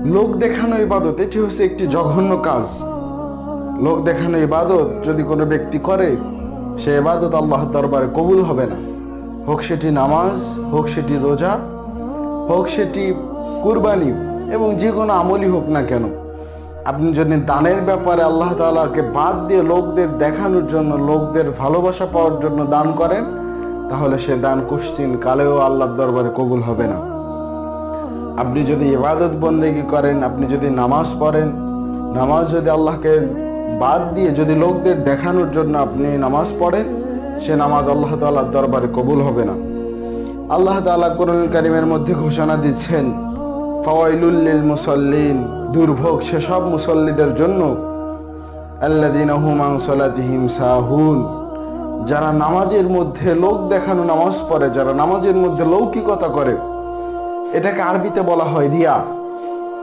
লোক দেখানো ইবাদত, এটি হচ্ছে একটি জঘন্য কাজ। লোক দেখানো ইবাদত যদি কোনো ব্যক্তি করে, সে ইবাদত আল্লাহর দরবারে কবুল হবে না। হোক সেটি নামাজ, হোক সেটি রোজা, হোক সেটি কুরবানি, এবং যে কোনো আমলই হোক না কেন। আপনি যদি দানের ব্যাপারে আল্লাহ তাআলাকে বাদ দিয়ে লোকদের দেখানোর জন্য, লোকদের ভালোবাসা পাওয়ার জন্য দান করেন, তাহলে সে দান কোশ্চিন কালেও আল্লাহর দরবারে কবুল হবে না। আপনি যদি ইবাদত বন্দেগী করেন, আপনি যদি নামাজ পড়েন, নামাজ যদি আল্লাহকে বাদ দিয়ে যদি লোকদের দেখানোর জন্য আপনি নামাজ পড়েন, সে নামাজ আল্লাহ তাআলার দরবারে কবুল হবে না। আল্লাহ তাআলা কোরআনুল কারীমের মধ্যে ঘোষণা দিচ্ছেন, ফাওয়াইলুল লিল মুসাল্লিন, দুর্ভোগ সেসব মুসল্লিদের জন্য, আল্লাযীনা হুম আন সালাতিহিম সাহুন, যারা নামাজের মধ্যে লোক দেখানো নামাজ পড়ে, যারা নামাজের মধ্যে লৌকিকতা করে। এটাকে আরবিতে বলা হয় রিয়া।